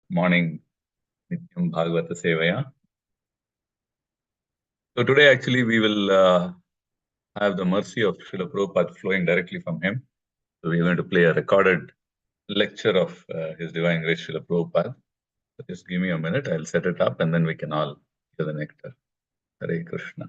Morning, Nityam Bhagavata Sevaya. So today actually we will have the mercy of Srila Prabhupada flowing directly from him. So we're going to play a recorded lecture of His Divine Grace Srila Prabhupada. So just give me a minute, I'll set it up and then we can all hear the nectar. Hare Krishna.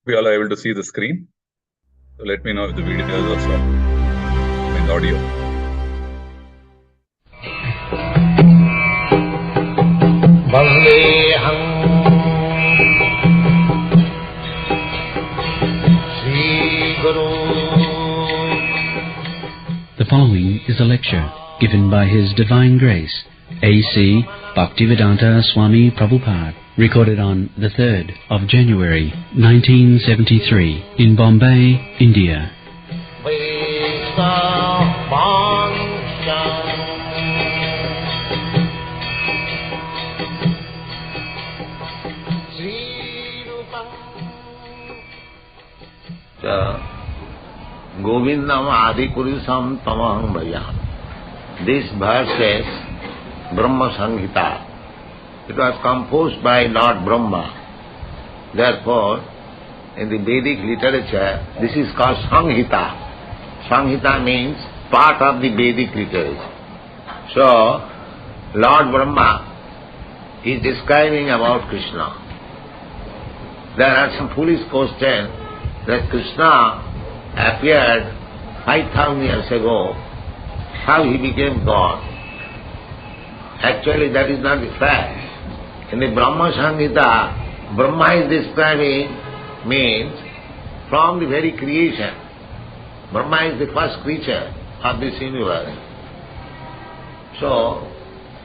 We all are able to see the screen. So let me know if the video is also in audio. The following is a lecture given by His Divine Grace, A.C. Bhaktivedanta Swami Prabup, recorded on the 3rd of January 1973 in Bombay, India. Govindam Adi Purusam Tamaham Bhajam. This verse says Brahma Sanghita. It was composed by Lord Brahma. Therefore, in the Vedic literature, this is called Sanghita. Sanghita means part of the Vedic literature. So, Lord Brahma is describing about Krishna. There are some foolish questions that Krishna appeared 5,000 years ago, how he became God. Actually, that is not the fact. In the Brahma Sanghita, Brahma is describing means from the very creation. Brahma is the first creature of this universe. So,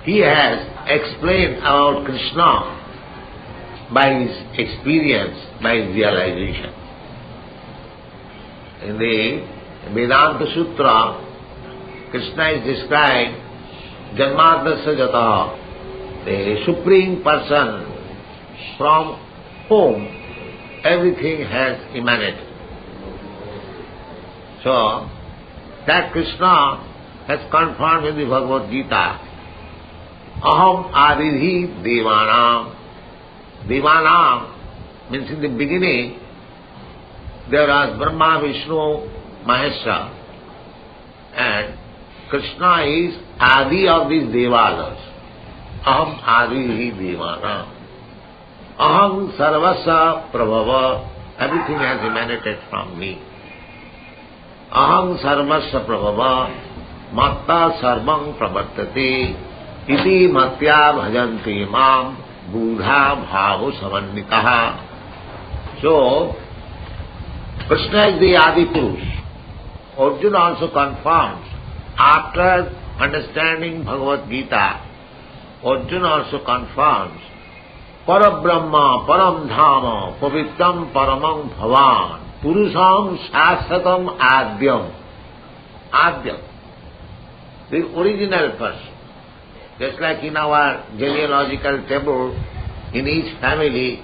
he has explained about Krishna by his experience, by his realization. In the Vedanta Sutra, Krishna is described Janmadasya Jata, the Supreme Person from whom everything has emanated. So, that Krishna has confirmed in the Bhagavad Gita, Aham Adidhi Devanam. Devanam means in the beginning there was Brahma, Vishnu, Maheshwara, and Krishna is Adi of these Devalas. Aham Adi Devana. Aham Sarvasya Prabhava. Everything has emanated from me. Aham Sarvasya Prabhava. Matta Sarvam Pravartate. Iti Matya Bhajanti Mam. Buddha Bhavo Samannitaha. So, Krishna is the Adi Purush. Arjuna also confirms, after understanding Bhagavad Gita, Arjuna also confirms, Parabrahma, Param Dhama, Pavitram Paramam Bhavan, Purusham Shasatam Adyam. Adyam, the original person. Just like in our genealogical table, in each family,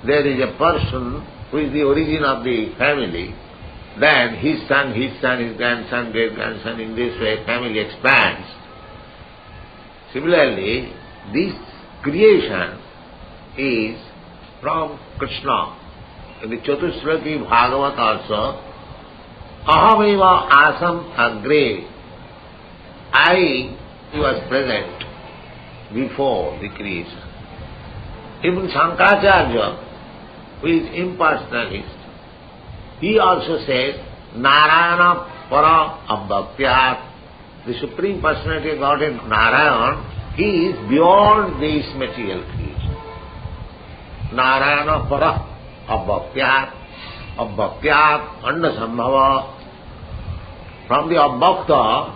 there is a person who is the origin of the family, then his son, his grandson, great-grandson, in this way family expands. Similarly, this creation is from Krishna. In the Chatushlaki Bhagavata also, Ahameva Asam Agre, I was present before the creation. Even Shankaracharya, who is impersonalist, he also says, Narayana Para Abhaktiyat, the Supreme Personality of Godhead, Narayan, he is beyond this material creation. Narayana Para Abhaktiyat, Abhaktiyat, Andasambhava. From the Abhakta,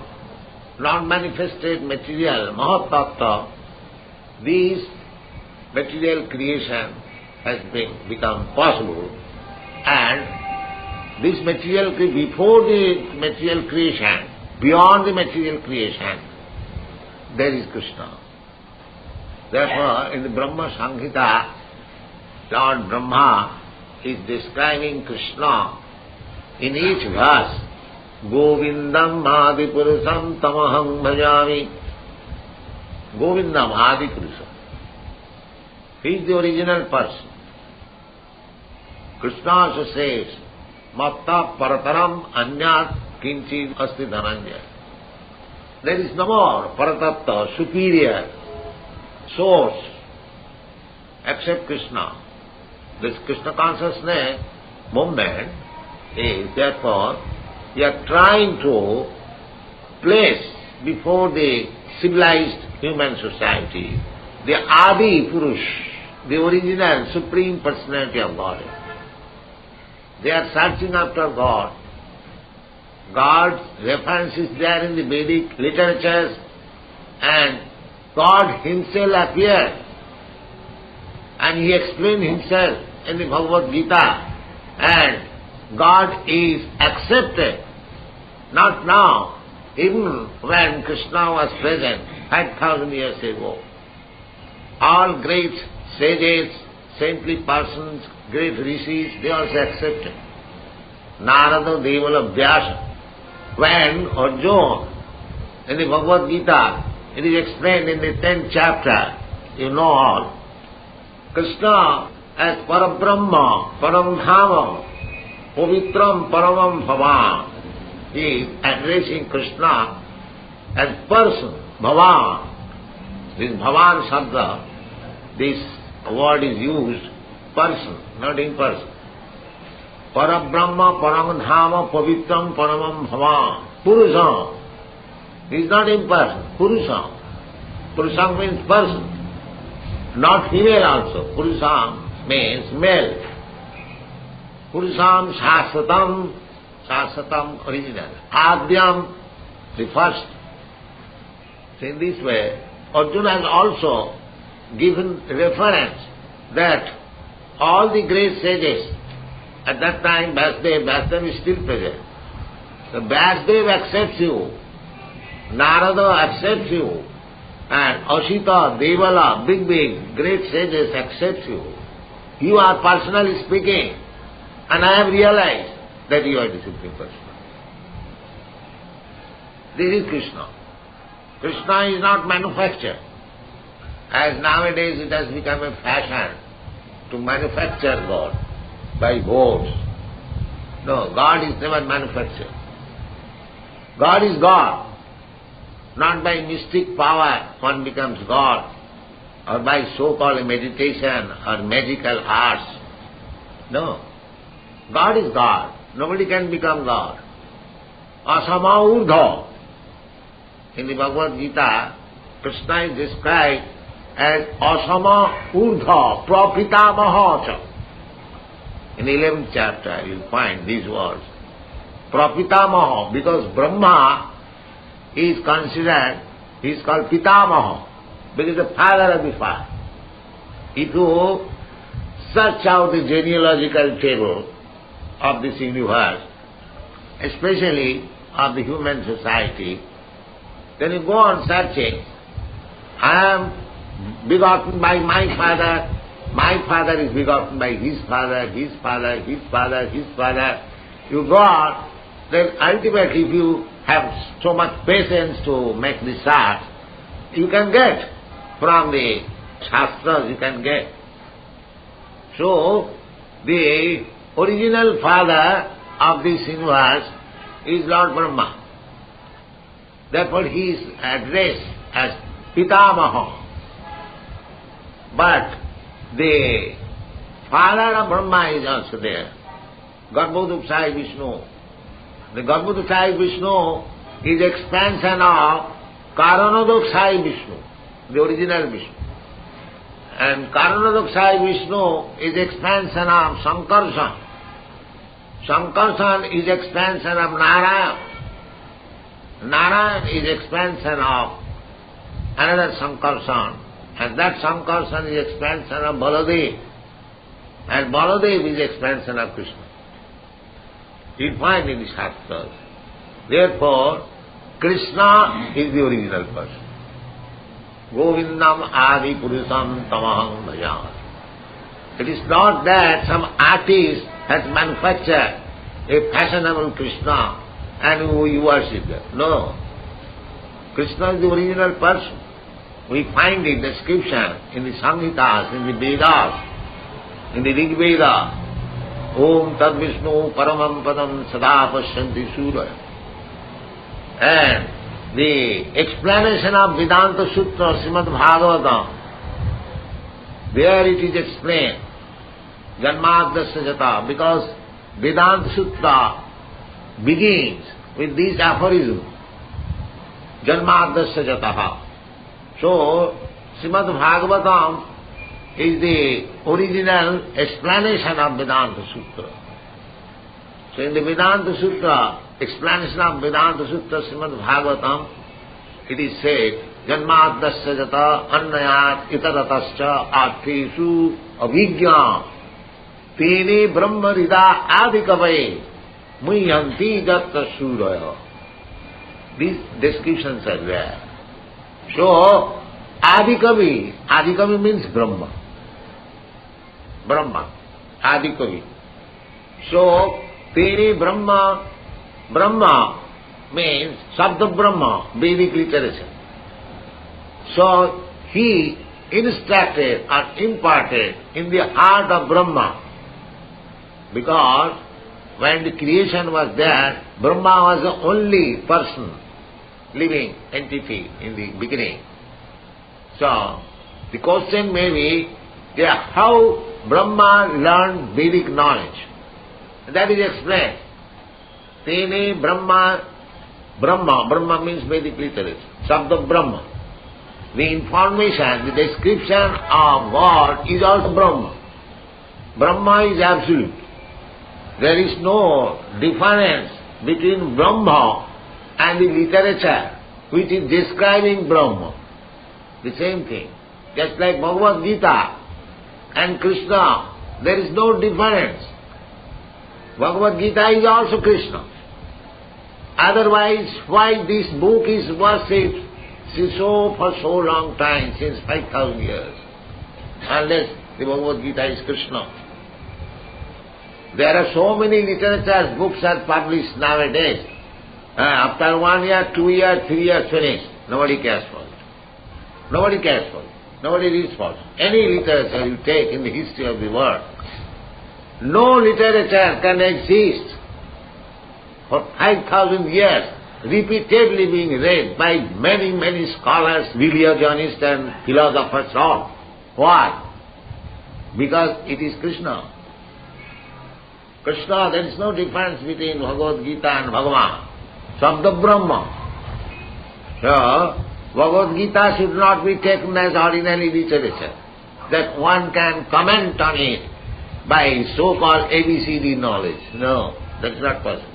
non-manifested material, Mahatattva, these material creation has become possible, and this material, before the material creation, beyond the material creation, there is Krishna. Therefore, in the Brahma Samhita, Lord Brahma is describing Krishna in each verse. Govindam Adipurusam Tamaham Bhajami. Govindam Adipurusam. He is the original person. Krishna also says, Matta Parataram Anyat Kinchid Asti Dhananjaya. There is no more Paratatta, superior source, except Krishna. This Krishna consciousness movement is therefore we are trying to place before the civilized human society the Adi Purush, the original Supreme Personality of God. They are searching after God. God's reference is there in the Vedic literatures, and God Himself appeared and He explained Himself in the Bhagavad Gita, and God is accepted. Not now, even when Krishna was present 5,000 years ago. All great sages, saintly persons, great rishis, they also accepted. Narada, Devala, Vyasa. When Arjuna, in the Bhagavad Gita, it is explained in the 10th chapter, you know all, Krishna as Parabrahma, Paramdhama, Pavitram Paramam Bhavan. He is addressing Krishna as person, Bhavan. This Bhavan Sabda, this word is used, person, not imperson. Parabrahma, Paramdhama, Pavitram Paramam Bhavan. Purusam. He is not imperson, Purusam. Purusam means person. Not female also. Purusam means male. Purusam Shasatam, Shasatam original. Adyam, the first. So in this way, Arjuna has also given reference that all the great sages, at that time Vasudev is still present. So Vasudev accepts you, Narada accepts you, and Ashita, Devala, big great sages accept you. You are personally speaking, and I have realized that you are the Supreme Person. This is Krishna. Krishna is not manufactured. As nowadays it has become a fashion to manufacture God by votes. No, God is never manufactured. God is God. Not by mystic power one becomes God, or by so-called meditation or magical arts. No. God is God. Nobody can become God. Asama urdha. In the Bhagavad Gita, Krishna is described as Asama urdha prapitamaha. In the 11th chapter you will find these words. Prapitamaha, because Brahma is considered, he is called Pitamaha, because the father of the father. If you search out the genealogical table of this universe, especially of the human society, then you go on searching. I am begotten by my father is begotten by his father, his father, his father, his father. You go on, then ultimately if you have so much patience to make the search, you can get from the Shastras, you can get. So, the original father of this universe is Lord Brahma. Therefore he is addressed as Pitamaha. But the father of Brahma is also there, Garbhodakshaya Vishnu. The Garbhodakshaya Vishnu is expansion of Karanodakshaya Vishnu, the original Vishnu. And Karanodakshaya Vishnu is expansion of Sankarsana. Sankarsana is expansion of Narayana. Narayana is expansion of another Sankarsana. And that Sankarsana is expansion of Baladev. And Baladev is expansion of Krishna. You find in the Shastras. Therefore, Krishna is the original person. Govindam Adi Purusham Tamaham Bhajan. It is not that some artist has manufactured a fashionable Krishna and you worship them. No. Krishna is the original person. We find the description in the Samhitas, in the Vedas, in the Rig Veda. Om Tad Vishnu Paramam Padam Sada Pashyanti Suraya. And the explanation of Vedanta Sutra, Srimad Bhagavata, there it is explained, Janmadasya Jata, because Vedanta Sutra begins with this aphorism, Janmadasya Jataha. So, Srimad Bhagavatam is the original explanation of Vedanta Sutra. So in the Vedanta Sutra, explanation of Vedanta Sutra, Srimad Bhagavatam, it is said, Janmadasya jata annayat itaratascha artheshu avijñā tene brahma rida adikavaye muhyanti jatta suraya. These descriptions are there. So, Adikavi means Brahma. Brahma, Adikavi. So, Tere Brahma means Sabda Brahma, Vedic literature. So, he instructed or imparted in the heart of Brahma, because when the creation was there, Brahma was the only person, living entity in the beginning. So, the question may be how Brahma learned Vedic knowledge. That is explained. Tene Brahma means Vedic literature, Sabda Brahma. The information, the description of God is also Brahma. Brahma is absolute. There is no difference between Brahma and the literature which is describing Brahma. The same thing. Just like Bhagavad Gita and Krishna, there is no difference. Bhagavad Gita is also Krishna. Otherwise, why this book is worshipped for so long time, since 5,000 years, unless the Bhagavad Gita is Krishna? There are so many literatures, books are published nowadays. After 1 year, 2 years, 3 years finished. Nobody cares for it. Nobody cares for it. Nobody reads for it. Any literature you take in the history of the world, no literature can exist for 5,000 years, repeatedly being read by many, many scholars, religionists and philosophers all. Why? Because it is Krishna. Krishna, there is no difference between Bhagavad Gita and Bhagavan. Sabda Brahma. So, Bhagavad Gita should not be taken as ordinary literature, that one can comment on it by so-called ABCD knowledge. No, that's not possible.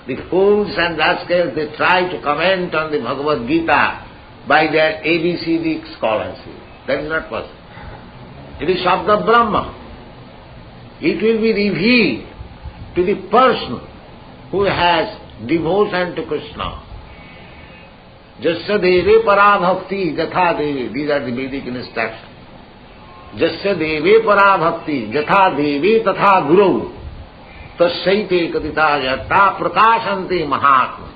The fools and rascals, they try to comment on the Bhagavad Gita by their ABCD scholarship. That is not possible. It is Sabda Brahma. It will be revealed to the person who has devotion to Krishna. Jasya deve para bhakti jatha deve. These are the Vedic instructions. Jasya deve para bhakti jatha deve tatha guru tasyaite katita yatta prakashanti mahatma.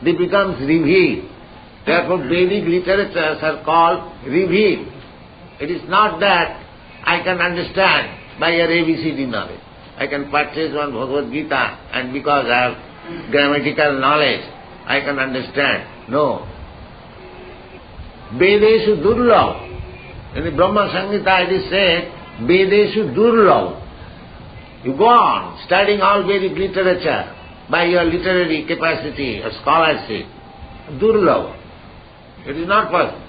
They becomes revealed. Therefore Vedic literatures are called revealed. It is not that I can understand by your ABCD knowledge. I can purchase one Bhagavad Gita and because I have grammatical knowledge, I can understand. No. Vedeshu Durlav. In the Brahma Samhita it is said, Vedeshu Durlav. You go on studying all Vedic literature by your literary capacity or scholarship. Durlav. It is not possible.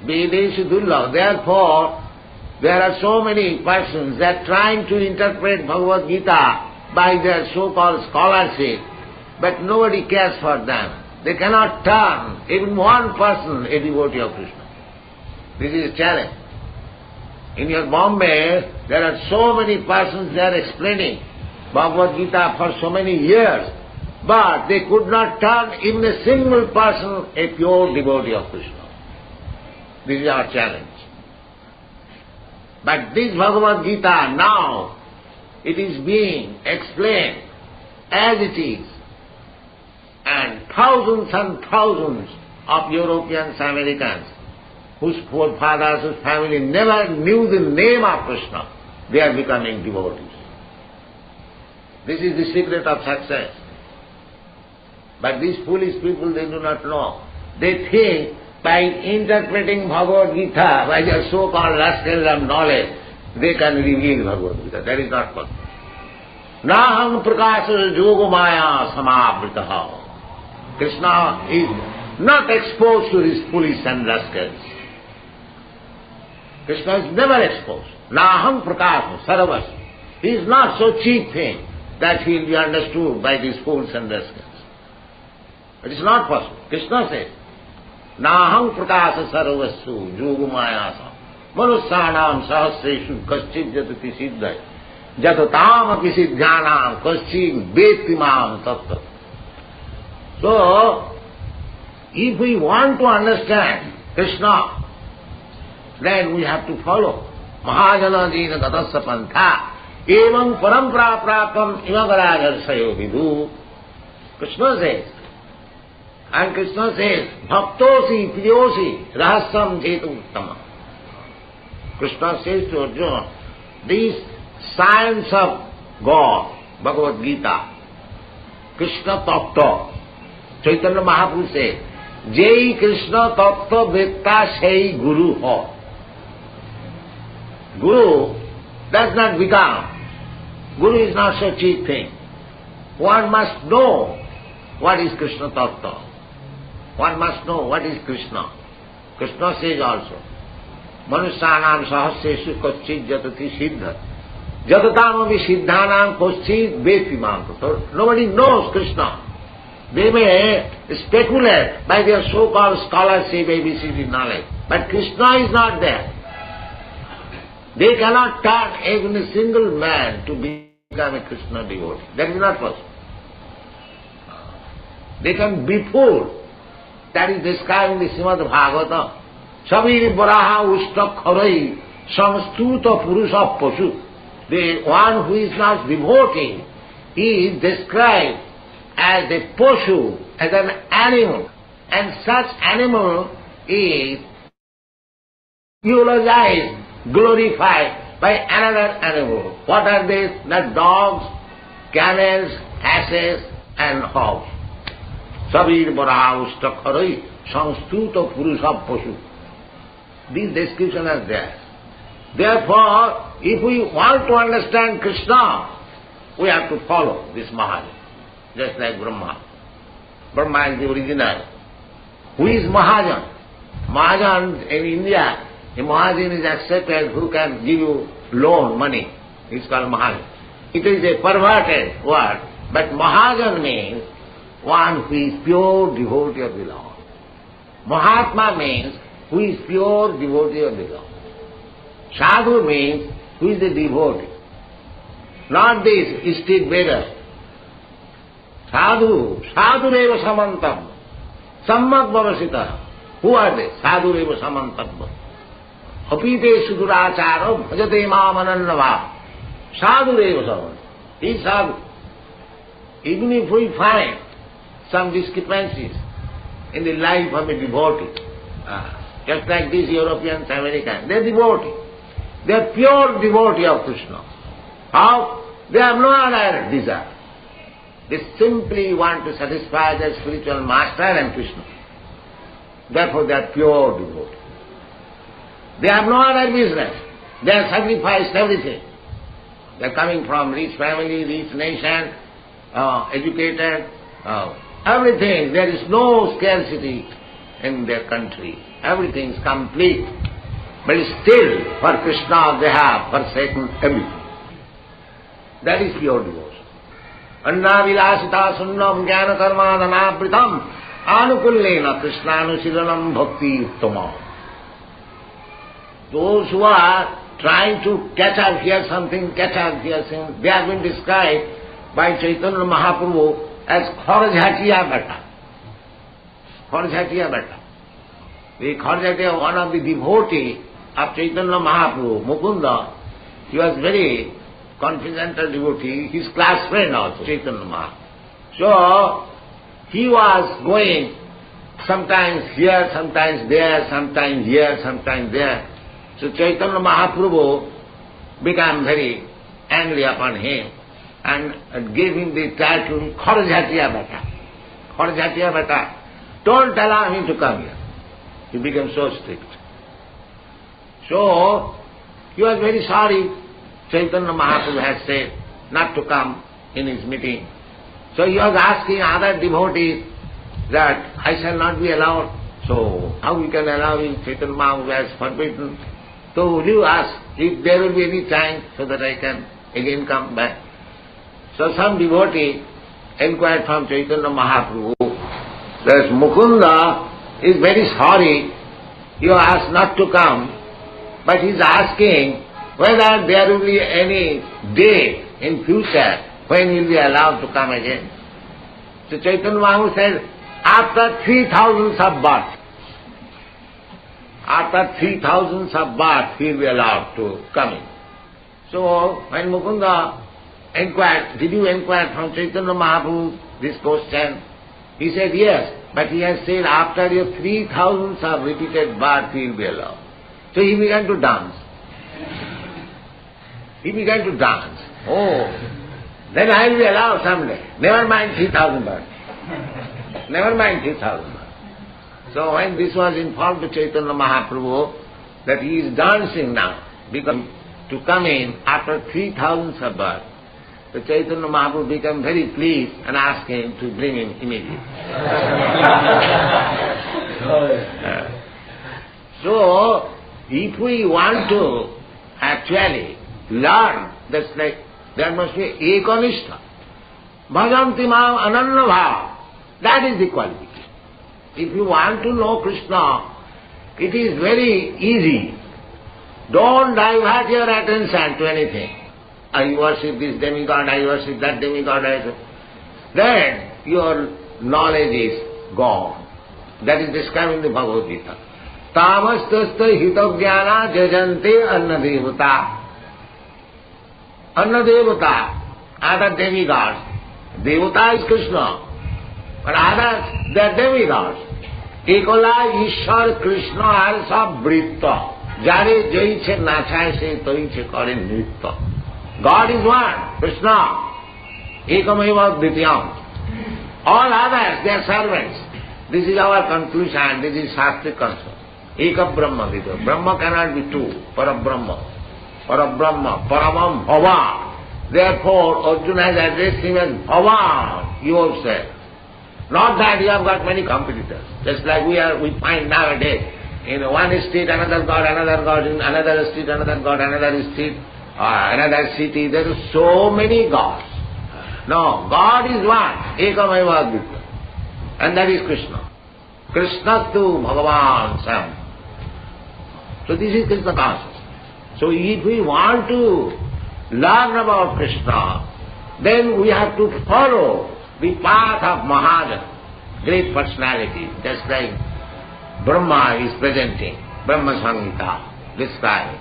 Vedeshu Durlav. Therefore, there are so many persons that are trying to interpret Bhagavad Gita by their so-called scholarship, but nobody cares for them. They cannot turn even one person a devotee of Krishna. This is a challenge. In your Bombay, there are so many persons there explaining Bhagavad Gita for so many years, but they could not turn even a single person a pure devotee of Krishna. This is our challenge. But this Bhagavad Gita now, it is being explained as it is, and thousands of Europeans, Americans, whose forefathers, whose family never knew the name of Krishna, they are becoming devotees. This is the secret of success. But these foolish people, they do not know. They think by interpreting Bhagavad Gita, by their so-called rascals of knowledge, they can reveal Bhagavad Gita. That is not possible. Naham prakasa yogamaya samavritaha. Krishna is not exposed to these foolish and rascals. Krishna is never exposed. Naham prakasa saravas. He is not so cheap thing that he will be understood by these fools and rascals. It is not possible. Krishna says, Naham prakasa sarvassu yogamayasa manusyanam sahasreshu kaschid jatati siddhai jatatam api siddhyanam kaschid vetimam tattva. So, if we want to understand Krishna, then we have to follow Mahajana Jina Gatasya Pantha Evam Parampara Prapam Imagarajarsayo Vidhu. Krishna says, and Krishna says, Bhaktosi Priyosi Rahasyam Jetu Uttama. Krishna says to Arjuna, this science of God, Bhagavad Gita, Krishna Tattva, Chaitanya Mahaprabhu says, Jai Krishna Tattva Vetta Sei Guru Ho. Guru does not become. Guru is not so cheap thing. One must know what is Krishna Tattva. One must know what is Krishna. Krishna says also, Manusyanam sahasreshu kaschid jatati siddha. Jatatamami siddhanam kaschid vetimam. So nobody knows Krishna. They may speculate by their so-called scholarship, ABCD knowledge. But Krishna is not there. They cannot turn even a single man to become a Krishna devotee. That is not possible. They can be fooled. That is described in the Srimad Bhagavata. Sabir Varaha Usta Kharai Samstuta Purusha Pasu. The one who is not devotee is described as a Pasu, as an animal. And such animal is eulogized, glorified by another animal. What are these? The dogs, camels, asses and hogs. Sabir Varaha Usta Kharai Samstuta Purusha Pasu. These descriptions are there. Therefore, if we want to understand Krishna, we have to follow this Mahajan, just like Brahma. Brahma is the original. Who is Mahajan? Mahajan in India, a Mahajan is accepted who can give you loan, money. It's called Mahajan. It is a perverted word, but Mahajan means one who is pure devotee of the Lord. Mahatma means who is pure devotee of the Lord. Sadhu means who is the devotee. Not this street beggar. Sadhu, sadhureva samantam, sammak bhavasita. Who are they? Sadhureva samantam. Apite suduracharo bhajate mamanannava. Sadhureva samantam. He is sadhu. Even if we find some discrepancies in the life of a devotee, just like these Europeans, Americans, they are devotee. They are pure devotee of Krishna. How? They have no other desire. They simply want to satisfy their spiritual master and Krishna. Therefore they are pure devotee. They have no other business. They have sacrificed everything. They are coming from rich family, rich nation, educated, everything. There is no scarcity in their country. Everything is complete. But still, for Krishna they have forsaken everything. That is pure devotion. Anna vilasita sunnam jnana karma dhanapritam anukullena krishnanu silanam bhakti uttama. Those who are trying to catch up here something, catch up here something. They have been described by Chaitanya Mahaprabhu as Kharjhatiya Bhatta. Kharjhatiya Bhatta. The Kharjhatiya, one of the devotees of Chaitanya Mahaprabhu, Mukunda, he was very confidential devotee, his class friend also, Chaitanya Mahaprabhu. So, he was going sometimes here, sometimes there, sometimes here, sometimes there. So Chaitanya Mahaprabhu became very angry upon him and gave him the title Kharjhatiya Bhatta. Kharjhatiya Bhatta. Don't allow him to come here. He became so strict. So, he was very sorry. Chaitanya Mahaprabhu had said not to come in his meeting. So he was asking other devotees that I shall not be allowed. So how we can allow him? Chaitanya Mahaprabhu has forbidden. So will you ask if there will be any time so that I can again come back? So some devotee inquired from Chaitanya Mahaprabhu that Mukunda is very sorry you asked not to come, but he is asking whether there will be any day in future when he will be allowed to come again. So Chaitanya Mahaprabhu said, after 3,000 of birth, after 3,000 of birth, he will be allowed to come in. So when Mukunda inquired, did you inquire from Chaitanya Mahaprabhu this question? He said, yes, but he has said after your 3,000 of repeated birth, he will be allowed. So he began to dance. He began to dance. Oh, then I will be allowed someday. Never mind 3,000 births. Never mind 3,000 births. So when this was informed to Chaitanya Mahaprabhu that he is dancing now, because to come in after 3,000 of birth, the Chaitanya Mahaprabhu became very pleased and asked him to bring him immediately. So, if we want to actually learn, that's like, there must be ekanishta. Bhajanti mam ananya bhav. That is the qualification. If you want to know Krishna, it is very easy. Don't divert your attention to anything. I worship this demigod, I worship that demigod, then your knowledge is gone. That is described in the Bhagavad Gita. Tamastasta hitavjnana jajante annadevata. Annadevata, other demigods. Devata is Krishna, but others, they are demigods. Ekola Ishwar Krishna are sab britta. Jare jaiche nachai se toiche kare nritta. God is one, Krishna. Ekameva Nityam. All others, they are servants. This is our conclusion, this is Shastric concern. Eka Brahma Vidya. Brahma cannot be two. Parabrahma. Parabrahma. Paramam Bhava. Therefore, Arjuna has addressed him as Bhava, yourself. Not that you have got many competitors. Just like we find nowadays. In one street, another god, in another street, another god, another street, another city. There are so many gods. No, God is one. Ekameva Advita. And that is Krishna. Krishna tu Bhagavan Sam. So this is Krishna consciousness. So if we want to learn about Krishna, then we have to follow the path of Mahajan, great personality, just like Brahma is presenting, Brahma Samhita, describing.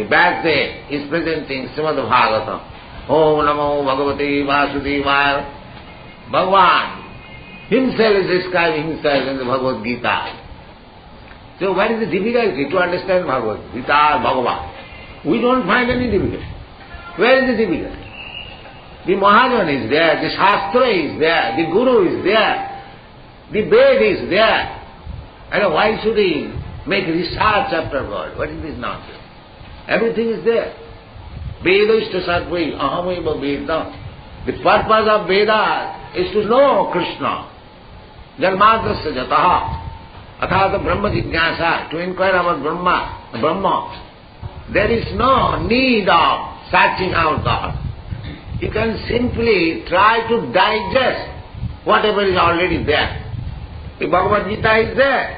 Back there is presenting Srimad Bhagavata. Om Namo Bhagavate Vasudevaya. Bhagavan himself is describing himself in the Bhagavad Gita. So what is the difficulty to understand Bhagavad Gita or Bhagavan? We don't find any difficulty. Where is the difficulty? The Mahajan is there, the Shastra is there, the Guru is there, the Ved is there. And why should he make research afterward? What is this nonsense? Everything is there. Veda is to sarvai, ahameva Veda. The purpose of Veda is to know Krishna. Janmadasya jataha. Athata Brahma jignasa, to inquire about Brahma. There is no need of searching out God. You can simply try to digest whatever is already there. The Bhagavad Gita is there.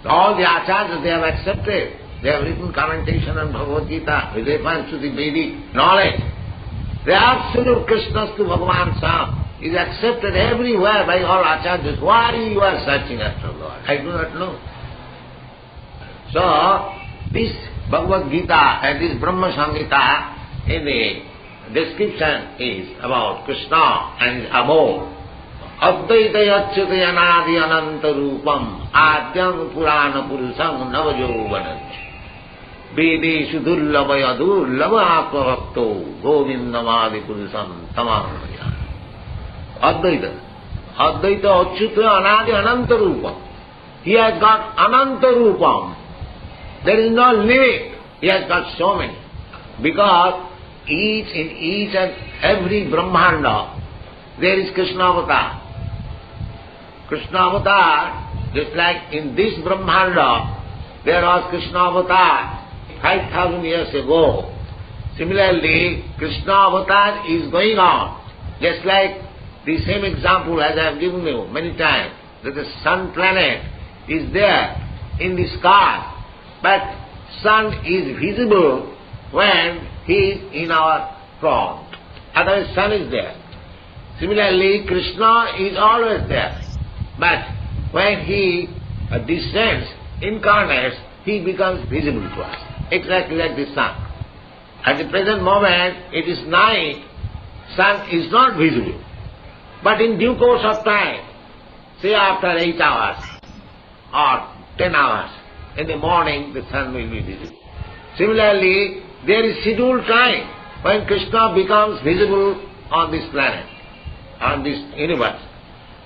All the acharyas, they have accepted. They They have written commentation on Bhagavad Gita with reference to the Vedic knowledge. The absolute Krishna's to Bhagavan Sam is accepted everywhere by all acharyas. Why you are searching after Lord? I do not know. So, this Bhagavad Gita and this Brahma Samhita in the description is about Krishna and his abode. Advaita yachyate anadi ananta rupam adyam purana purusam navajovanam Vedeshu dullabaya dullaba akvavakto govindamadi purusam tamamaya. Advaita. Advaita achyute anadi ananta rupam. He has got ananta rupam. There is no limit. He has got so many. Because in each and every Brahmanda, there is Krishna avatar. Krishna avatar, just like in this Brahmanda, there was Krishna avatar 5,000 years ago. Similarly, Krishna avatar is going on. Just like the same example as I have given you many times, that the sun planet is there in the sky, but sun is visible when he is in our front. Otherwise sun is there. Similarly, Krishna is always there. But when he descends, incarnates, he becomes visible to us, exactly like the sun. At the present moment, it is night, sun is not visible. But in due course of time, say after 8 hours or 10 hours, in the morning the sun will be visible. Similarly, there is scheduled time when Krishna becomes visible on this planet, on this universe.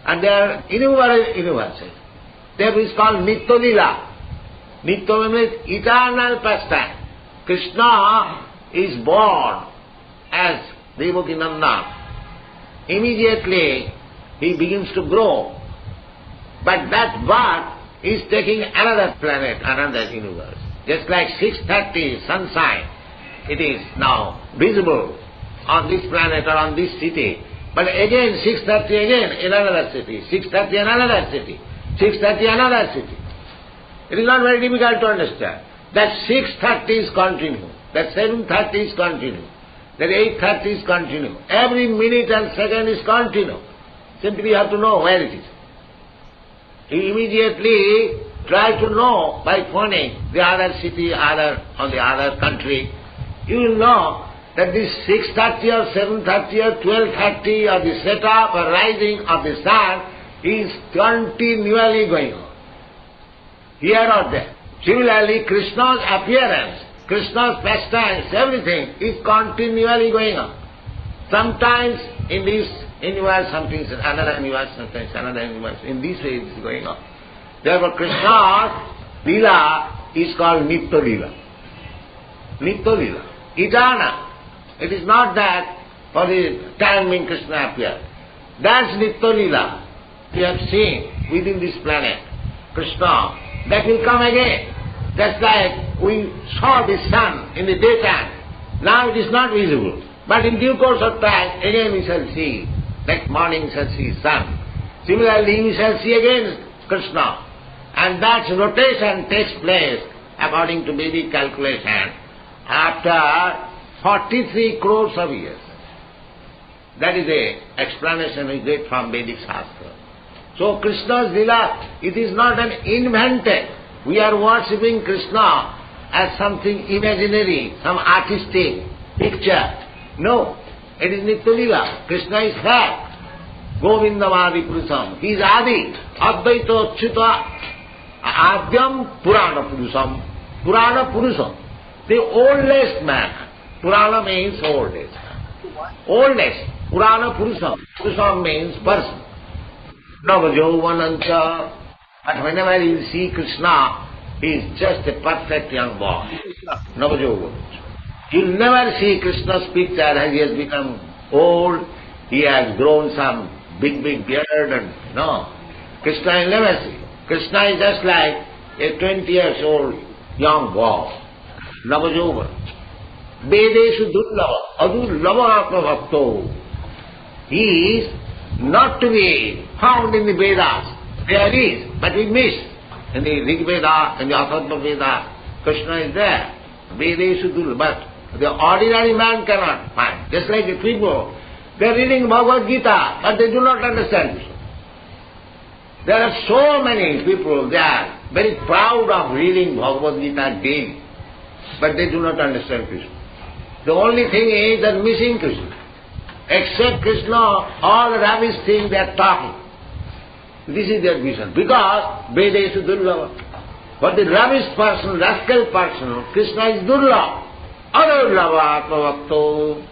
And there are innumerable universes. There is called Nitya-lila. Nitya means eternal pastime. Krishna is born as Devaki Nanda. Immediately he begins to grow. But that birth is taking another planet, another universe. Just like 6:30 sunshine, it is now visible on this planet or on this city. But again 6:30 again in another city, 6:30 another city, 6:30 another city. It is not very difficult to understand. That 6:30 is continue, that 7:30 is continue, that 8:30 is continue. Every minute and second is continue. Simply you have to know where it is. You immediately try to know by phoning the other city, on the other country. You will know that this 6:30 or 7:30 or 12:30 or the setup or rising of the sun is continually going on, here or there. Similarly, Krishna's appearance, Krishna's pastimes, everything is continually going on. Sometimes in this universe, sometimes in another universe, sometimes another universe. In this way it is going on. Therefore, Krishna's lila is called Nitya-lila. Nitya-lila. Eternal. It is not that for the time when Krishna appeared. That's Nitya-lila. We have seen within this planet, Krishna, that will come again. Just like we saw the sun in the daytime. Now it is not visible. But in due course of time, again we shall see. Next morning we shall see sun. Similarly, we shall see again Krishna. And that rotation takes place, according to Vedic calculation, after 43 crores of years. That is the explanation we get from Vedic Shastra. So Krishna's lila, it is not an invented. We are worshipping Krishna as something imaginary, some artistic picture. No, it is Nitya-lila. Krishna is fact. Govindamadi Purusam. He is Adi. Advaita Achyuta Adyam Purana Purusam. Purana Purusam. The oldest man. Purana means oldest. Oldest. Purana Purusam. Purusam means person. Navajovanancha. But whenever you see Krishna, he is just a perfect young boy. Navajovanancha. You'll never see Krishna's picture as he has become old, he has grown some big beard and no. Krishna will never see. Krishna is just like a 20 years old young boy. Navajovanancha. Vedeshu dullava, adullava akvavakto. He is not to be found in the Vedas. There is, but we miss. In the Rig Veda, in the Atharva Veda, Krishna is there. Vedeshu Durlabha. But the ordinary man cannot find. Just like the people, they are reading Bhagavad Gita, but they do not understand Krishna. There are so many people, they are very proud of reading Bhagavad Gita daily, but they do not understand Krishna. The only thing is that missing Krishna. Except Krishna, all the rubbish things they are talking. This is their vision. Because Vedeshu Durlabha. For the rubbish person, rascal person, Krishna is Durlabha. Adurlabha Atmavakto.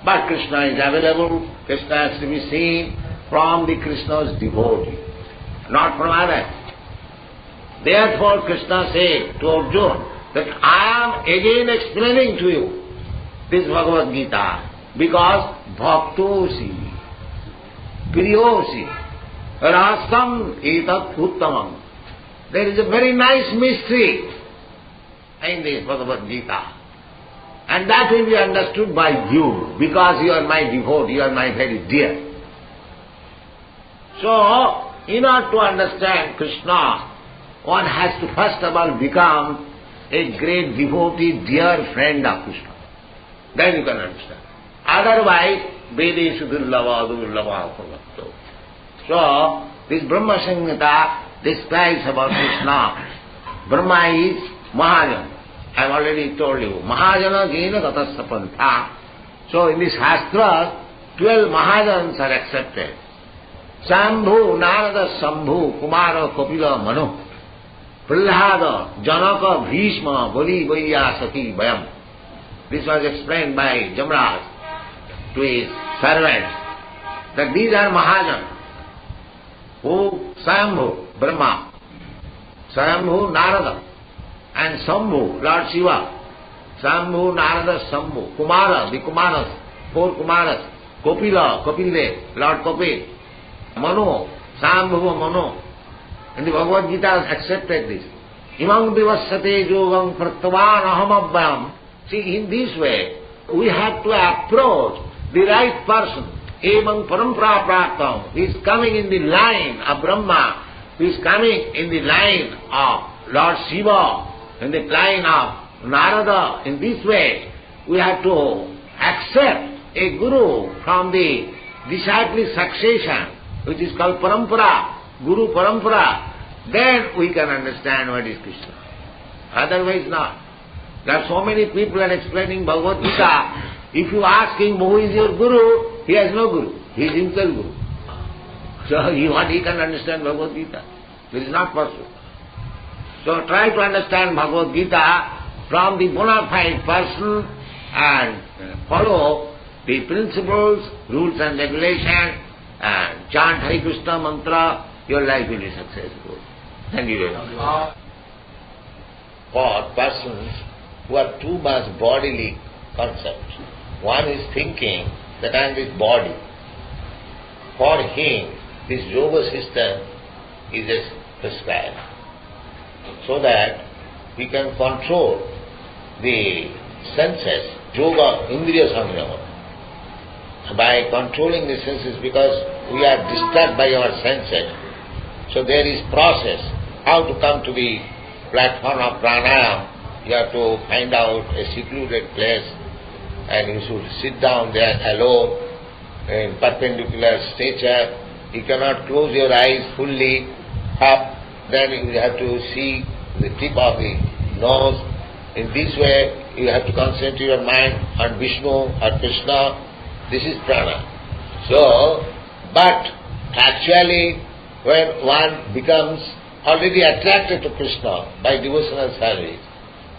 But Krishna is available. Krishna has to be seen from the Krishna's devotee, not from others. Therefore Krishna said to Arjuna that I am again explaining to you this Bhagavad Gita because bhaktosi, priyosi, rasam etat uttamam. There is a very nice mystery in this Bhagavad Gita. And that will be understood by you because you are my devotee, you are my very dear. So, in order to understand Krishna, one has to first of all become a great devotee, dear friend of Krishna. Then you can understand. Otherwise, Vedeshu Durlabha Durlabha Bhagavato. So, this Brahma Samhita describes about Krishna. Brahma is Mahajan. I have already told you. Mahajana Jena Tatasya Pantha. So, in this Shastra, 12 Mahajans are accepted. Shambhu, Narada, Shambhu, Kumara, Kapila, Manu, Prahlada, Janaka, Bhishma, Bali, Vaya, Sati, Vayam. This was explained by Jamraj to his servants, that these are Mahajans, who Shambhu, Brahma, Shambhu, Narada, and Shambhu, Lord Shiva. Shambhu, Narada, Shambhu, Kumara, the Kumaras, 4 Kumaras, Kapila, Kapildev, Lord Kapil, Mano, Shambhuva Mano. And the Bhagavad Gita has accepted this. Imam vivassate yogam prattavan ahamabhyam. See, in this way, we have to approach the right person. Evam parampara praptam. He is coming in the line of Brahma. He is coming in the line of Lord Shiva, in the line of Narada. In this way, we have to accept a guru from the disciple succession, which is called parampara, guru parampara. Then we can understand what is Krishna. Otherwise not. There are so many people are explaining Bhagavad Gita. If you ask him who is your guru, he has no guru. He is himself guru. So what he can understand Bhagavad Gita? It is not possible. So try to understand Bhagavad Gita from the bona fide person and follow the principles, rules and regulations, and chant Hare Krishna mantra, your life will be successful. Thank you very much. For persons who are too much bodily concept, one is thinking that I am this body. For him, this yoga system is just prescribed, so that he can control the senses, yoga, indriya samyama. By controlling the senses, because we are disturbed by our senses, so there is process how to come to the platform of pranayama. You have to find out a secluded place and you should sit down there alone in perpendicular stature. You cannot close your eyes fully up, then you have to see the tip of the nose. In this way you have to concentrate your mind on Vishnu or Krishna. This is prana. So, but actually when one becomes already attracted to Krishna by devotional service,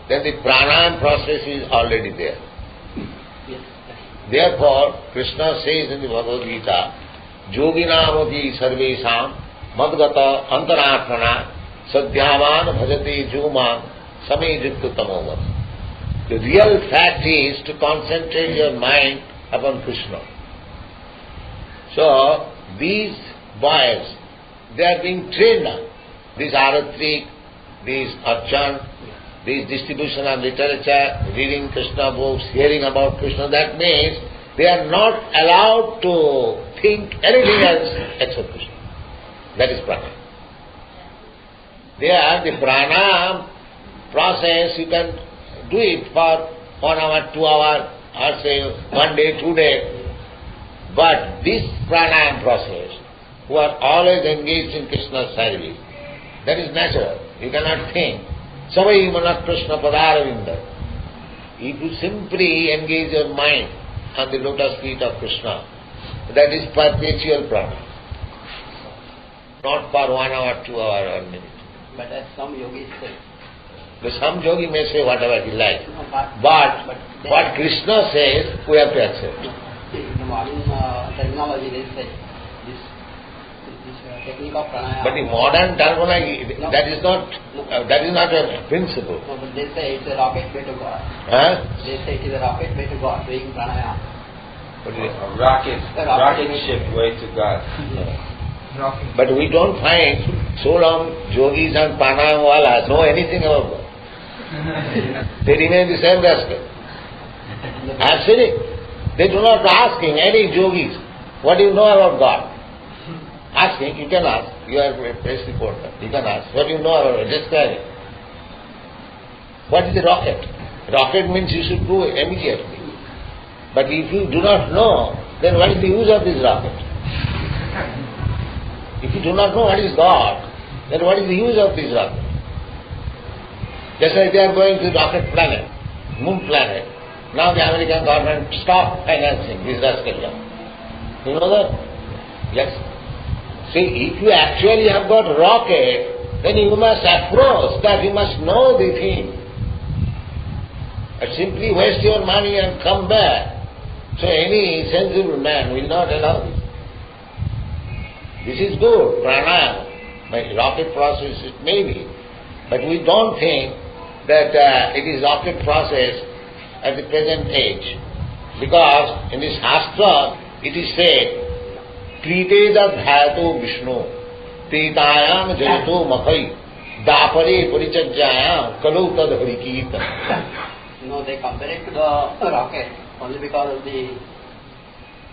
then the pranayama process is already there. Therefore, Krishna says in the Bhagavad Gita, Yoginamati sarvesam madgata antararthana sadhyavan bhajate juman same jukta tamomat. The real fact is to concentrate your mind upon Krishna. So, these boys, they are being trained on. These aratrik, these archan, these distribution of literature, reading Krishna books, hearing about Krishna, that means they are not allowed to think anything else except Krishna. That is prana. They are the prana process, you can do it for 1 hour, 2 hours, or say 1 day, 2 days. But this pranayama process, who are always engaged in Krishna's service, that is natural. You cannot think. Sevaya manat Krishna padaravinda. If you simply engage your mind on the lotus feet of Krishna, that is perpetual prana. Not for 1 hour, 2 hours or minute. But as some yogis say. Some yogi may say whatever he likes. No, But what Krishna says, we have to accept. In the modern terminology they say this technique of pranayama. But in modern terminology, that is not a principle. No, but they say it's a rocket way to God. Huh? They say it is a rocket way to God, doing pranayama. What is it? A rocket ship way to God. But we don't find so long yogis and pranayamawalas know anything about God. They remain the same rascal. I have seen it. They do not asking any yogis, what do you know about God? Asking, you can ask. You are a press reporter. You can ask, what do you know about it? Describe it. What is the rocket? Rocket means you should do it immediately. But if you do not know, then what is the use of this rocket? If you do not know what is God, then what is the use of this rocket? Just like they are going to rocket planet, moon planet. Now the American government stopped financing this rascal job. You know that? Yes. See, if you actually have got rocket, then you must approach that, you must know the thing. And simply waste your money and come back. So any sensible man will not allow this. This is good, pranayama. By rocket process it may be. But we don't think that it is rocket process at the present age. Because in this Shastra it is said, Kriteda dhyato Vishnu, Tretayam jayato makai, Dapare parichajayam, kalau tad harikirtan. They compare it to the rocket only because of the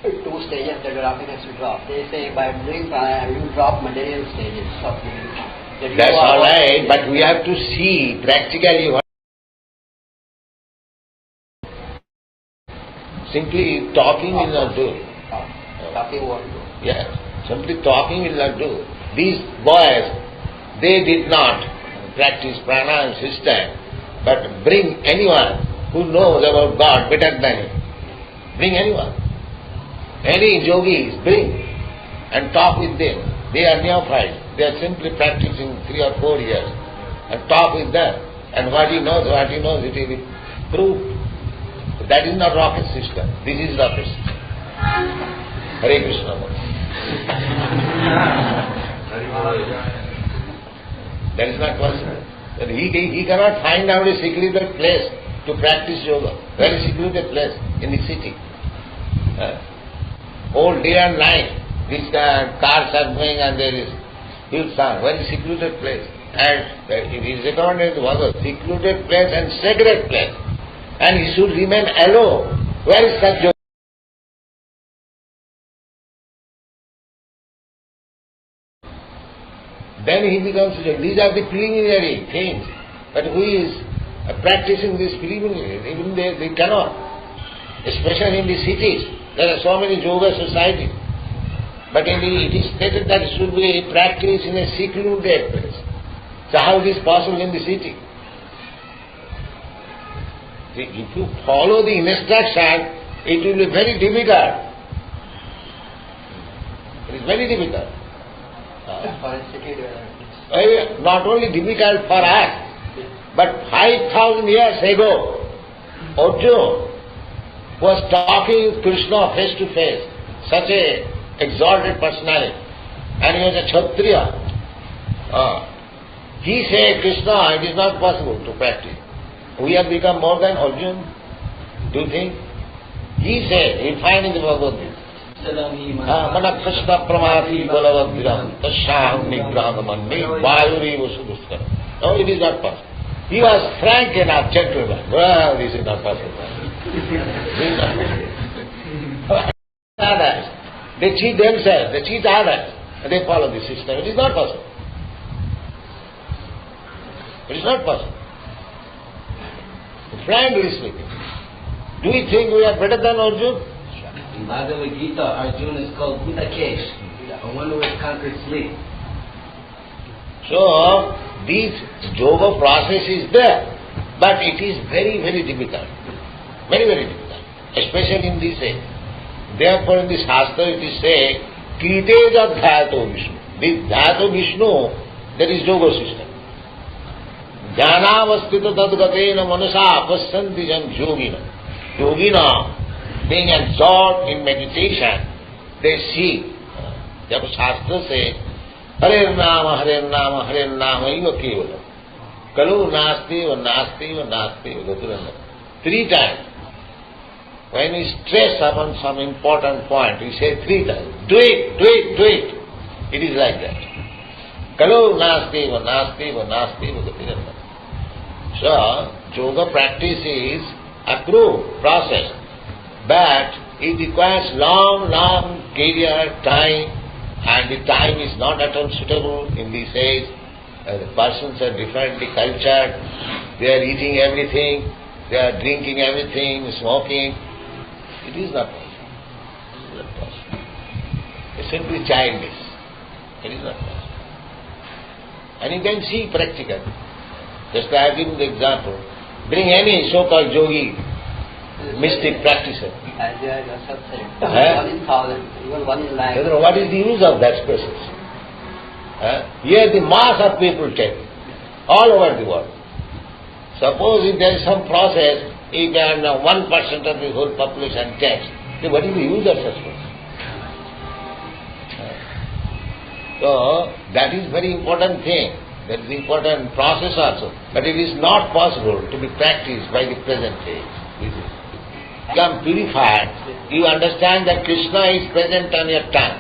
2 stages that the rocket has to drop. They say by doing pranayama you drop material stages of the... That's all right, but we have to see practically what. Simply talking will not do. Talking won't do. Yes, simply talking will not do. These boys, they did not practice pranayama system, but bring anyone who knows about God better than him. Bring anyone. Any yogis, bring and talk with them. They are neophytes. They are simply practicing 3 or 4 years. And talk with them. And what he knows, it will be proved. That is not rocket system. This is rocket system. Hare Krishna. That is not possible. That he cannot find out a secluded place to practice yoga. Very secluded place in the city. All day and night, these cars are going and there is huge sound. Very secluded place. And it is recommended to Bhagavad, secluded place and sacred place. And he should remain alone. Where is such yoga? Then he becomes, these are the preliminary things. But who is practicing these preliminaries? Even they cannot. Especially in the cities. There are so many yoga societies. But it is stated that it should be practiced in a secluded place. So how it is possible in the city? See, if you follow the instruction, it will be very difficult. It is very difficult. For a city Not only difficult for us, but 5,000 years ago, Arjuna was talking with Krishna face to face, such a exalted personality, and he was a Kshatriya. He said, Krishna, it is not possible to practice. We have become more than Arjuna. Do you think? He said, you find in the Bhagavad Gita, Mana Krishna Pramati Balavadviram, Tashyam Nigraham Manni, Vayuri Vasuduskara. No, it is not possible. He was frank enough, gentleman. Well, this is not possible. Others, they cheat themselves, they cheat others, and they follow the system. It is not possible. It is not possible. frankly speaking. Do we think we are better than Arjuna? In Bhagavad Gita, Arjuna is called Bhutakesh, the one who has conquered sleep. So, this yoga process is there, but it is very, very difficult. Very, very difficult. Especially in this age. Therefore, in this Shastra it is said, Kriteja Dhyato Vishnu. This Dhyato Vishnu, that is yoga system. Jnanavastita tadgatena manasa pasyanti jam yogina. Yogina, being absorbed in meditation, they see. Jab Shastra says, Hare Nama, Hare Nama, Hare Nama, eva kevala. Kalu nasti, va nasti, va nasti, va gaturanda. 3 times. When we stress upon some important point, we say 3 times. Do it, do it, do it. It is like that. Kalu nasti, va nasti, va nasti, va gaturanda. So, yoga practice is approved process, but it requires long, long career, time, and the time is not at all suitable in this age. The persons are differently cultured, they are eating everything, they are drinking everything, smoking. It is not possible. It is not possible. It's simply childish. It is not possible. And you can see practically. Just I have given the example. Bring any so-called yogi, mystic practitioner. As you have yourself said, 1 in 1,000, even 1 in lakh. What is the use of that process? Here the mass of people take, all over the world. Suppose if there is some process, if 1% of the whole population takes, then what is the use of such process? So, that is very important thing. That is the important process also. But it is not possible to be practiced by the present age. Become purified, you understand that Krishna is present on your tongue.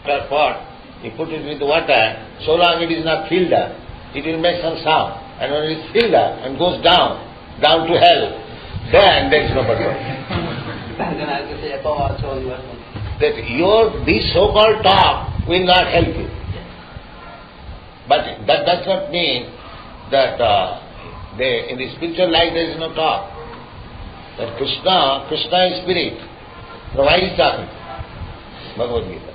Pot, you put it with water, so long it is not filled up, it will make some sound. And when it is filled up and goes down to hell, then there is no purpose. Then I have to say, That this so-called talk will not help you. But that does not mean that in the spiritual life there is no talk. That Krishna is spirit. So why is talking? Bhagavad Gita.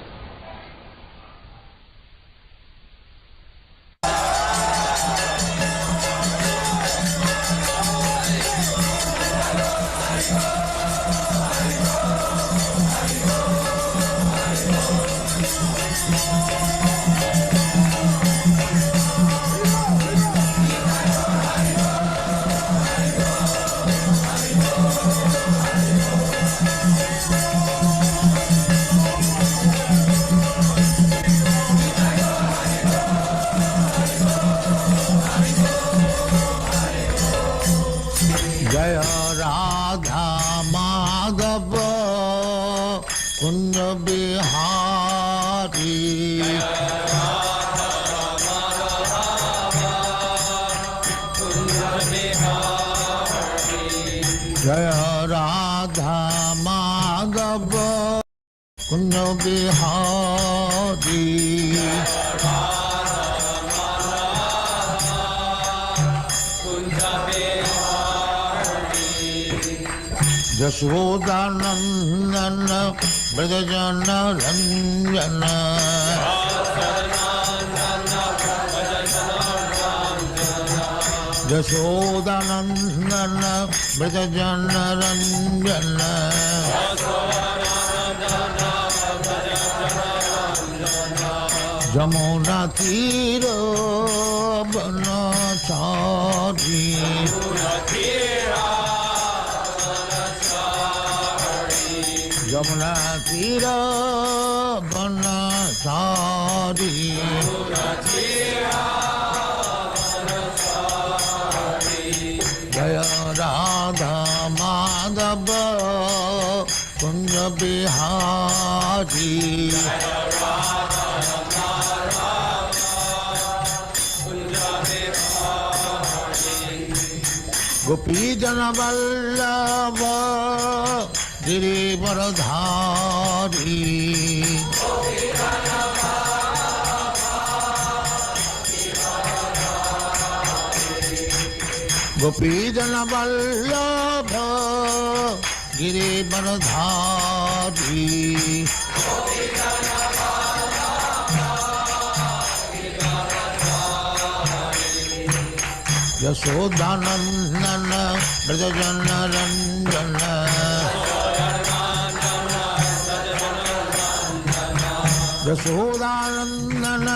Jaya Radha Madhava Kunja Bihari Jashodanandana Brajajana Ranjana Jashodanandana Brajajana Ranjana Jamuna Tira Banachari Jamuna Tira Banachari Jaya Radha Madhava Kunja Bihari Gopi Jana Vallabha Girivaradhari गोपीजन Vallabh Girivardhari Yashodanandan ब्रजजन Ranjan Yashodanandan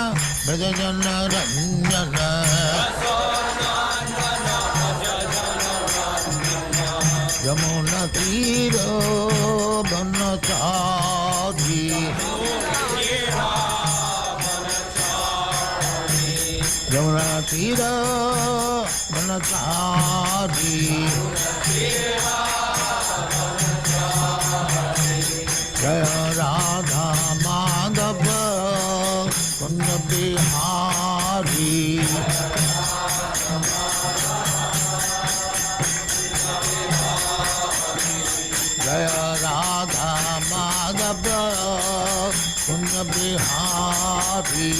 ब्रजजन Ranjan Yamuna तीर बनचारी यमुना तीर बनचारी जय राधा माधव कुंज बिहारी जय राधा माधव कुंज बिहारी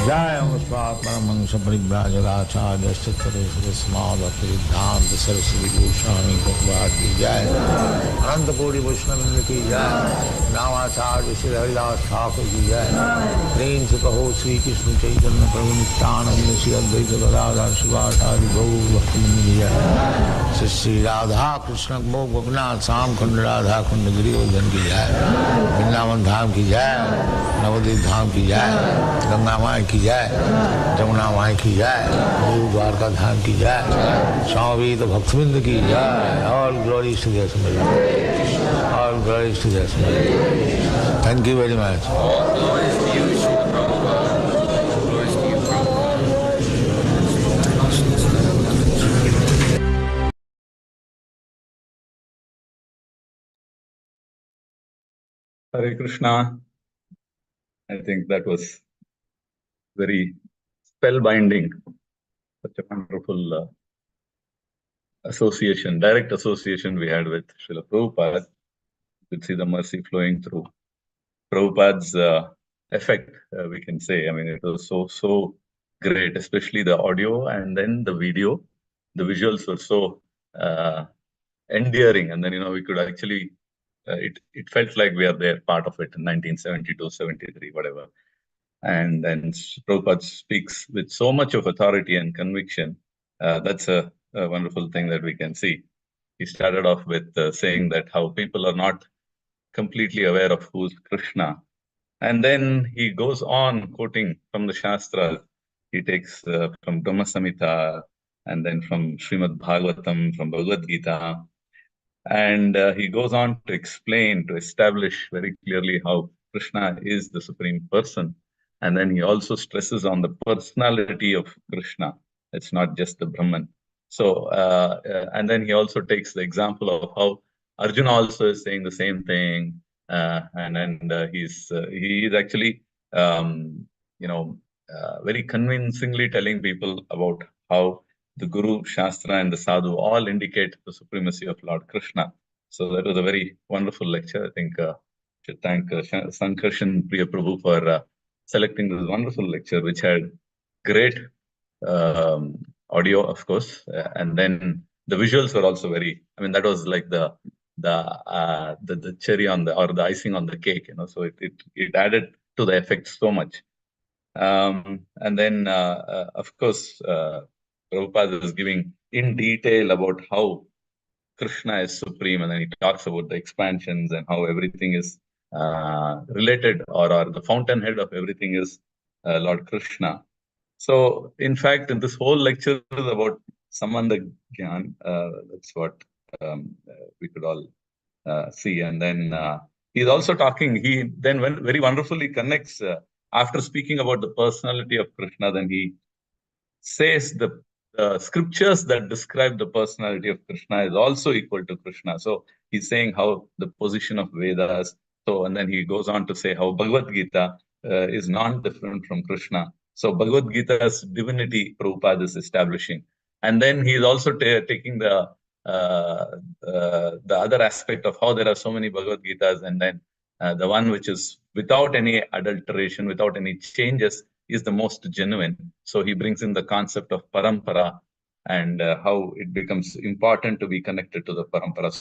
जय परमहंस परिव्राजकाचार्य सिद्धांत सरस्वती गोस्वामी भगवान की जय। अनंत कोटि वैष्णव की जय। नामाचार्य श्री हरिदास ठाकुर की जय। प्रेम से कहो श्री कृष्ण चैतन्य प्रभु नित्यानंद श्री अद्वैत गदाधर शिवाचार्य गौर भक्तवृंद की जय। श्री श्री राधा कृष्ण गोपनाथ श्याम कुंड राधा कुंड गिरिवर्धन की जय। वृंदावन धाम की जय। नवदीप धाम की जय। गंगा माई की जय। जमुना माई की जय। गुरु द्वारका धाम की जय। स्वामी तो भक्तवृंद की जय। All glory to the assembly. All glory to the assembly. Thank you very much. Hare Krishna. I think that was very spellbinding. Such a wonderful association, direct association we had with Srila Prabhupada. You could see the mercy flowing through Prabhupada's effect, we can say. I mean, it was so great, especially the audio and then the video. The visuals were so endearing, and then we could actually it felt like we are there, part of it in 1972, 73, whatever. And then Prabhupada speaks with so much of authority and conviction. That's a wonderful thing that we can see. He started off with saying that how people are not completely aware of who's Krishna. And then he goes on quoting from the Shastras. He takes from Brahma Samhita and then from Srimad Bhagavatam, from Bhagavad Gita. And he goes on to explain, to establish very clearly how Krishna is the Supreme Person. And then he also stresses on the personality of Krishna. It's not just the Brahman. So, and then he also takes the example of how Arjuna also is saying the same thing. And he is actually, very convincingly telling people about how the Guru, Shastra, and the Sadhu all indicate the supremacy of Lord Krishna. So that was a very wonderful lecture. I think should thank Sankarshan Priya Prabhu for selecting this wonderful lecture, which had great audio, of course, and then the visuals were also very. I mean, that was like the cherry on the, or the icing on the cake. So it added to the effect so much. And then, of course, Prabhupada is giving in detail about how Krishna is supreme, and then he talks about the expansions and how everything is related, or the fountainhead of everything is Lord Krishna. So, in fact, in this whole lecture is about Sambandha Gyan. That's what we could all see. And then he's also talking, he then very wonderfully connects, after speaking about the personality of Krishna, then he says the scriptures that describe the personality of Krishna is also equal to Krishna. So he's saying how the position of Vedas. So, and then he goes on to say how Bhagavad Gita is non-different from Krishna. So Bhagavad Gita's divinity Prabhupada is establishing. And then he is also taking the other aspect of how there are so many Bhagavad Gitas, and then the one which is without any adulteration, without any changes, is the most genuine. So he brings in the concept of parampara and how it becomes important to be connected to the parampara.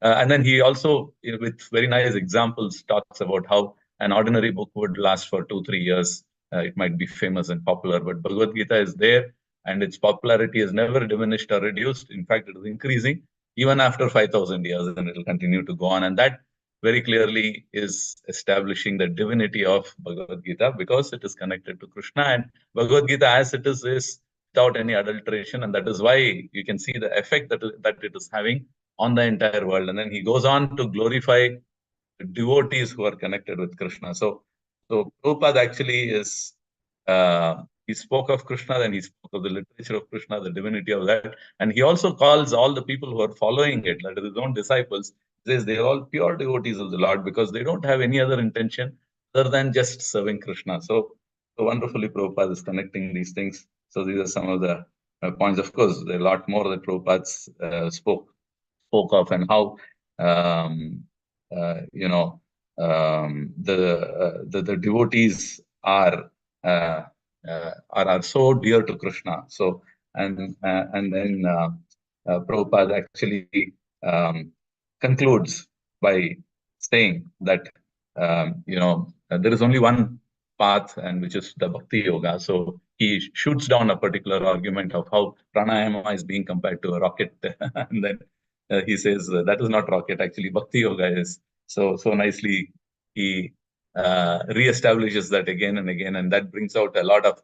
And then he also, with very nice examples, talks about how an ordinary book would last for 2-3 years. It might be famous and popular, but Bhagavad Gita is there, and its popularity has never diminished or reduced. In fact, it is increasing even after 5,000 years, and it will continue to go on. And that very clearly is establishing the divinity of Bhagavad Gita, because it is connected to Krishna, and Bhagavad Gita as it is without any adulteration, and that is why you can see the effect that it is having on the entire world. And then he goes on to glorify devotees who are connected with Krishna. So Prabhupada actually is, he spoke of Krishna, then he spoke of the literature of Krishna, the divinity of that. And he also calls all the people who are following it, that is his own disciples, says they are all pure devotees of the Lord, because they don't have any other intention other than just serving Krishna. So wonderfully Prabhupada is connecting these things. So these are some of the points. Of course, there are a lot more that Prabhupada spoke of, and how the devotees are so dear to Krishna. So and then Prabhupada actually concludes by saying that there is only one path, and which is the Bhakti Yoga. So he shoots down a particular argument of how pranayama is being compared to a rocket, and then he says that is not rocket, actually Bhakti Yoga is. So nicely he reestablishes that again and again, and that brings out a lot of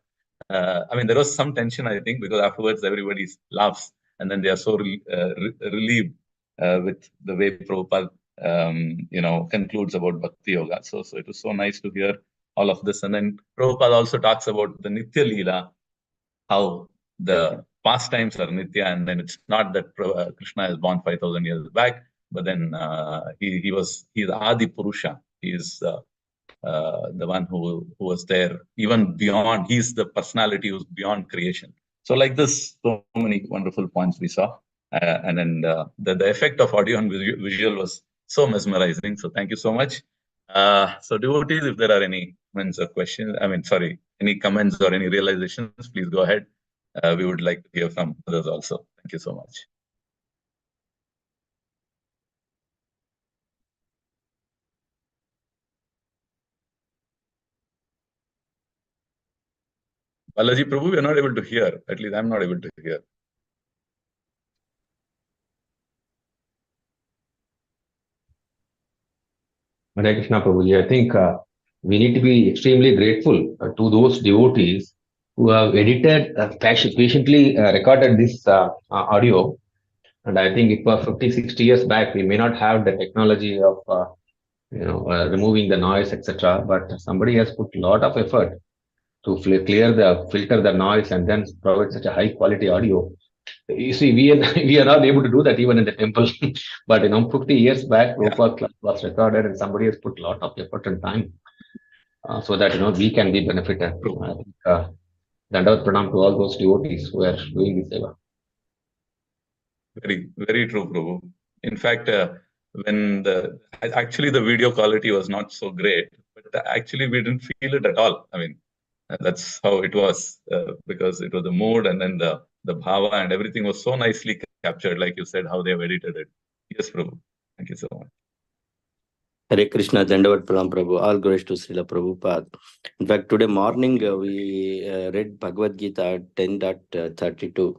there was some tension, I think, because afterwards everybody laughs, and then they are so relieved with the way Prabhupada concludes about Bhakti Yoga. So it was so nice to hear all of this. And then Prabhupada also talks about the Nitya Leela, how the pastimes are Nitya, and then it's not that Krishna is born 5,000 years back, but then he's Adi Purusha. He is the one who was there even beyond. He's the personality who's beyond creation. So like this, so many wonderful points we saw. And then the effect of audio and visual was so mesmerizing. So thank you so much. So devotees, if there are any comments or questions, any comments or any realizations, please go ahead. We would like to hear from others also. Thank you so much. Balaji Prabhu, we are not able to hear. At least I'm not able to hear. Hare Krishna Prabhuji, I think we need to be extremely grateful to those devotees who have edited, patiently recorded this audio. And I think it was 50, 60 years back. We may not have the technology of removing the noise, etc. But somebody has put a lot of effort to filter the noise and then provide such a high quality audio. You see, we are not able to do that even in the temple. But 50 years back, Prabhupada was recorded, and somebody has put a lot of effort and time so that we can be benefited. I think Dandavat Pranam to all those devotees who are doing this seva. Very, very true, Prabhu. In fact, when the video quality was not so great, but actually we didn't feel it at all. That's how it was, because it was the mood, and then the bhava and everything was so nicely captured, like you said, how they have edited it. Yes, Prabhu. Thank you so much. Hare Krishna, Dandavat Pranam Prabhu. All glories to Srila Prabhupada. In fact, today morning we read Bhagavad Gita at 10.32.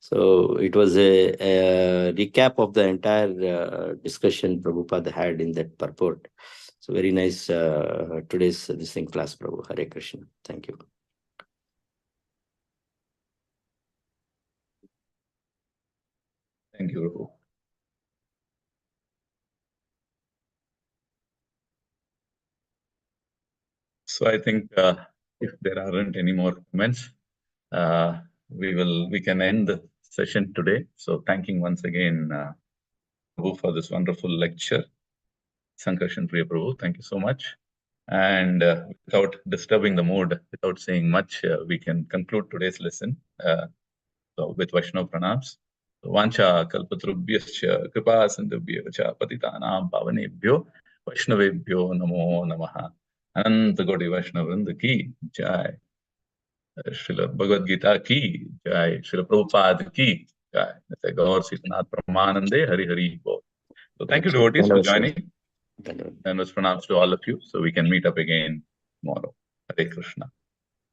So it was a recap of the entire discussion Prabhupada had in that purport. So very nice today's this thing class, Prabhu. Hare Krishna. Thank you. Thank you, Prabhu. So I think if there aren't any more comments, we can end the session today. So thanking once again Prabhu for this wonderful lecture. Sankarshan Priya Prabhu, thank you so much. And without disturbing the mood, without saying much, we can conclude today's lesson with Vaishnava Pranams. Vancha kalpatrubhyascha kripa sindhubhyo cha patitanam pavanebhyo Vaishnavebhyo Namo Namaha. Ananta Gaudiya Vaishnavrinda ki Jai. Srila Bhagavad Gita ki Jai. Srila Prabhupada ki Jai. Gaur Sitanath Pramanande Hari Hari Bol. So thank you, devotees, for joining. And was pronounced to all of you. So we can meet up again tomorrow. Hare Krishna.